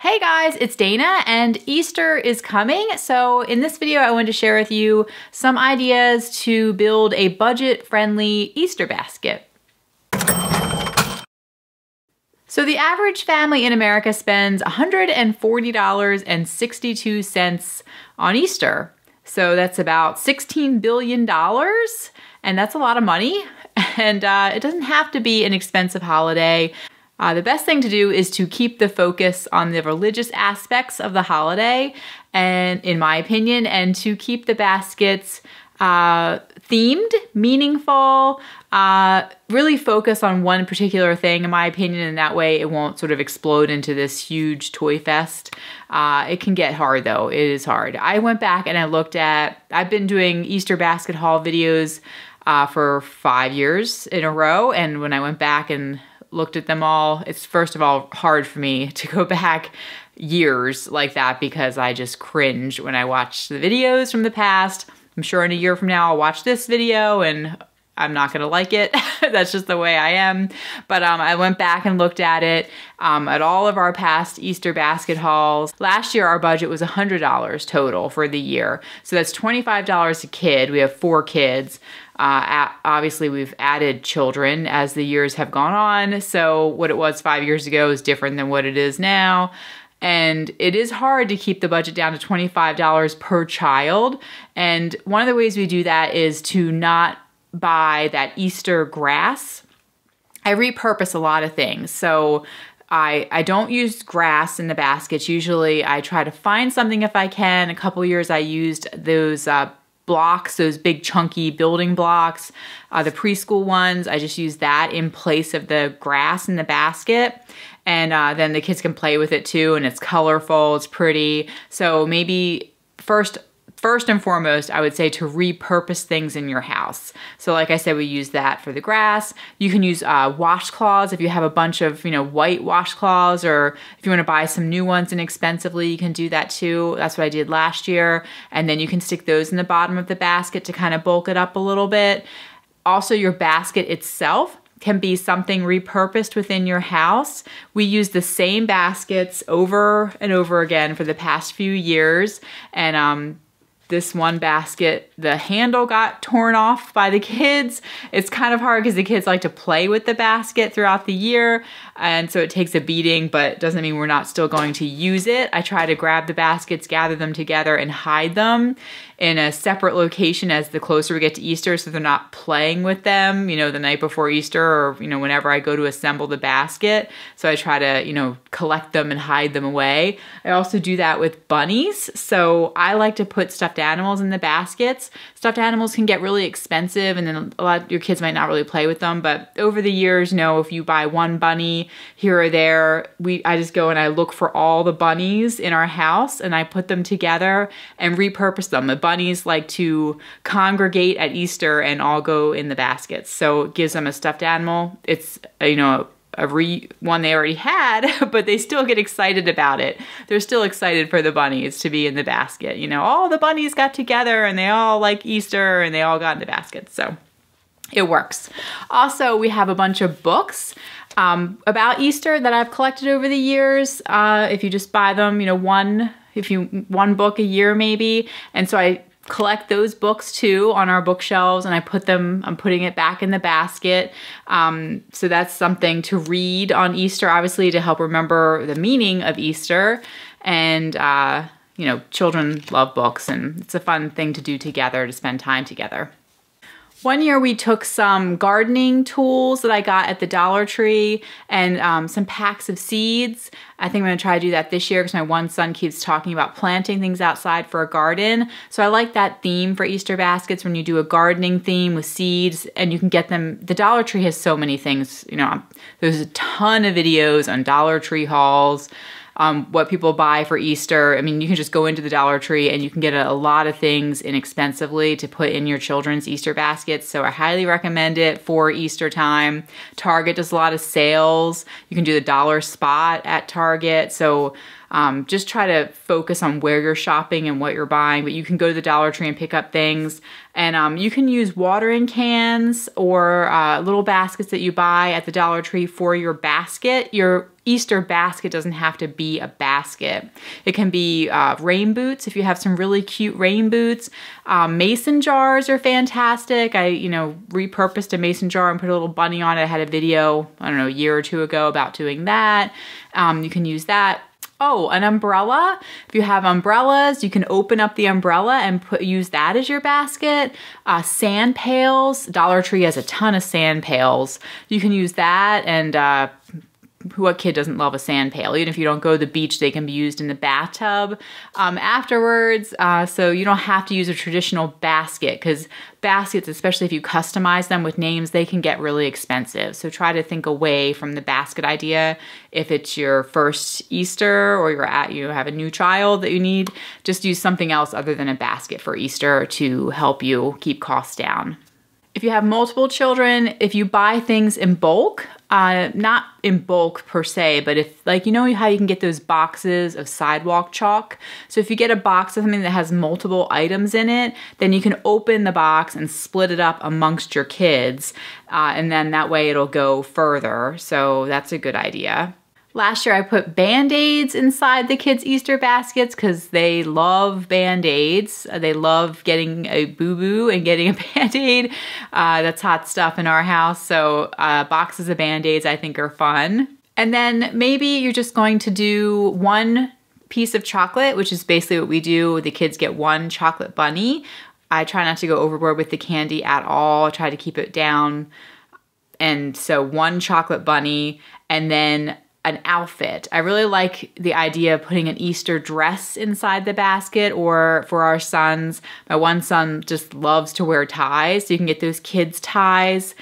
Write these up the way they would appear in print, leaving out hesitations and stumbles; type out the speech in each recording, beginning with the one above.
Hey guys, it's Dana and Easter is coming. So in this video, I wanted to share with you some ideas to build a budget-friendly Easter basket. So the average family in America spends $140.62 on Easter. So that's about $16 billion, and that's a lot of money. And it doesn't have to be an expensive holiday. The best thing to do is to keep the focus on the religious aspects of the holiday, and in my opinion, and to keep the baskets themed, meaningful, really focus on one particular thing, in my opinion, and that way it won't sort of explode into this huge toy fest. It can get hard though, it is hard. I went back and I looked at, I've been doing Easter basket haul videos for 5 years in a row, and when I went back and looked at them all, it's first of all hard for me to go back years like that because I just cringe when I watch the videos from the past. I'm sure in a year from now I'll watch this video and I'm not gonna like it. That's just the way I am. But I went back and looked at it at all of our past Easter basket hauls. Last year our budget was $100 total for the year. So that's $25 a kid. We have 4 kids. Obviously we've added children as the years have gone on. So what it was 5 years ago is different than what it is now. And it is hard to keep the budget down to $25 per child. And one of the ways we do that is to not buy that Easter grass. I repurpose a lot of things. So I don't use grass in the baskets. Usually I try to find something if I can. A couple years I used those blocks, those big chunky building blocks, the preschool ones. I just use that in place of the grass in the basket. And then the kids can play with it too, and it's colorful, it's pretty. So maybe first and foremost, I would say to repurpose things in your house. So like I said, we use that for the grass. You can use washcloths if you have a bunch of, white washcloths, or if you want to buy some new ones inexpensively, you can do that too. That's what I did last year. And then you can stick those in the bottom of the basket to kind of bulk it up a little bit. Also, your basket itself can be something repurposed within your house. We use the same baskets over and over again for the past few years. And this one basket, the handle got torn off by the kids. It's kind of hard because the kids like to play with the basket throughout the year, and so it takes a beating, but doesn't mean we're not still going to use it. I try to grab the baskets, gather them together, and hide them in a separate location as the closer we get to Easter, so they're not playing with them, the night before Easter, or, whenever I go to assemble the basket. So I try to, collect them and hide them away. I also do that with bunnies. So I like to put stuffed animals in the baskets. Stuffed animals can get really expensive, and then a lot of your kids might not really play with them. But over the years, if you buy one bunny here or there, I just go and I look for all the bunnies in our house, and I put them together and repurpose them. The bunnies like to congregate at Easter and all go in the baskets. So it gives them a stuffed animal. It's, one they already had, but they still get excited about it. They're still excited for the bunnies to be in the basket. All the bunnies got together and they all like Easter and they all got in the basket. So it works. Also, we have a bunch of books about Easter that I've collected over the years. If you just buy them, one book a year maybe. And so I collect those books too on our bookshelves, and I'm putting it back in the basket. So that's something to read on Easter, obviously, to help remember the meaning of Easter. And, children love books, and it's a fun thing to do together, to spend time together. One year we took some gardening tools that I got at the Dollar Tree and some packs of seeds. I think I'm gonna try to do that this year because my one son keeps talking about planting things outside for a garden. So I like that theme for Easter baskets, when you do a gardening theme with seeds, and you can get them. The Dollar Tree has so many things, there's a ton of videos on Dollar Tree hauls. What people buy for Easter. I mean, you can just go into the Dollar Tree and you can get a lot of things inexpensively to put in your children's Easter baskets. So I highly recommend it for Easter time. Target does a lot of sales. You can do the dollar spot at Target. So just try to focus on where you're shopping and what you're buying, but you can go to the Dollar Tree and pick up things. And you can use watering cans or little baskets that you buy at the Dollar Tree for your basket. Your Easter basket doesn't have to be a basket. It can be rain boots if you have some really cute rain boots. Mason jars are fantastic. I, repurposed a mason jar and put a little bunny on it. I had a video, I don't know, a year or two ago about doing that. You can use that. Oh, an umbrella. If you have umbrellas, you can open up the umbrella and use that as your basket. Sand pails. Dollar Tree has a ton of sand pails. You can use that, and what kid doesn't love a sand pail? Even if you don't go to the beach, they can be used in the bathtub afterwards. So you don't have to use a traditional basket, because baskets, especially if you customize them with names, they can get really expensive. So try to think away from the basket idea. If it's your first Easter, or you have a new child that you need, just use something else other than a basket for Easter to help you keep costs down. If you have multiple children, if you buy things in bulk, not in bulk per se, but if, how you can get those boxes of sidewalk chalk. So if you get a box of something that has multiple items in it, then you can open the box and split it up amongst your kids. And then that way it'll go further. So that's a good idea. Last year I put Band-Aids inside the kids' Easter baskets because they love Band-Aids. They love getting a boo-boo and getting a Band-Aid. That's hot stuff in our house. So boxes of Band-Aids I think are fun. And then maybe you're just going to do one piece of chocolate, which is basically what we do. The kids get one chocolate bunny. I try not to go overboard with the candy at all. I try to keep it down. And so one chocolate bunny, and then an outfit. I really like the idea of putting an Easter dress inside the basket, or for our sons, my one son just loves to wear ties. So you can get those kids' ties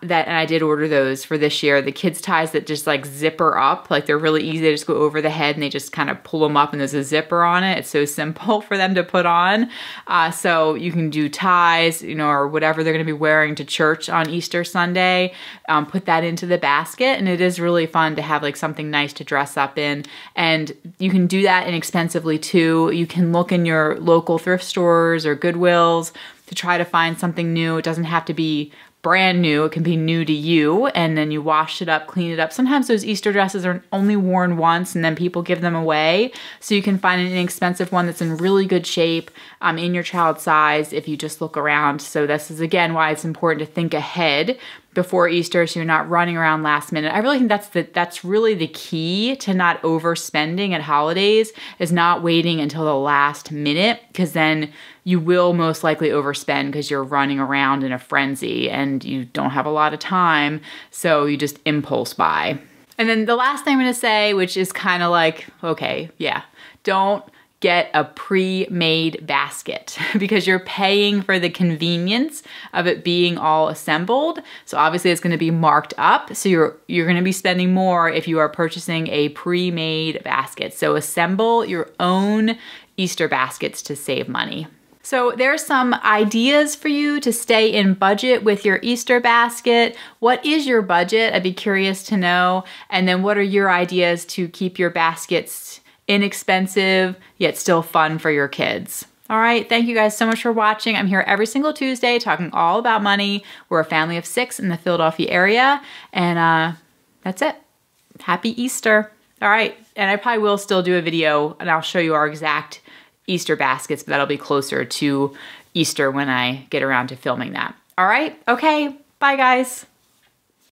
and I did order those for this year. The kids' ties that just zipper up, they're really easy. They just go over the head and they just kind of pull them up and there's a zipper on it. It's so simple for them to put on. So you can do ties, or whatever they're going to be wearing to church on Easter Sunday. Put that into the basket, and it is really fun to have something nice to dress up in. And you can do that inexpensively too. You can look in your local thrift stores or Goodwills to try to find something new. It doesn't have to be brand new. It can be new to you, and then you wash it up, clean it up. Sometimes those Easter dresses are only worn once and then people give them away. So you can find an inexpensive one that's in really good shape in your child's size if you just look around. So this is again why it's important to think ahead before Easter, so you're not running around last minute. I really think that's really the key to not overspending at holidays, is not waiting until the last minute, because then you will most likely overspend because you're running around in a frenzy and you don't have a lot of time, so you just impulse buy. And then the last thing I'm gonna say, which is kind of okay, yeah, don't get a pre-made basket because you're paying for the convenience of it being all assembled. So obviously it's going to be marked up. So you're going to be spending more if you are purchasing a pre-made basket. So assemble your own Easter baskets to save money. So there's some ideas for you to stay in budget with your Easter basket. What is your budget? I'd be curious to know. And then what are your ideas to keep your baskets inexpensive, yet still fun for your kids? All right, thank you guys so much for watching. I'm here every single Tuesday talking all about money. We're a family of 6 in the Philadelphia area, and that's it. Happy Easter. All right, and I probably will still do a video, and I'll show you our exact Easter baskets, but that'll be closer to Easter when I get around to filming that. All right, okay, bye guys.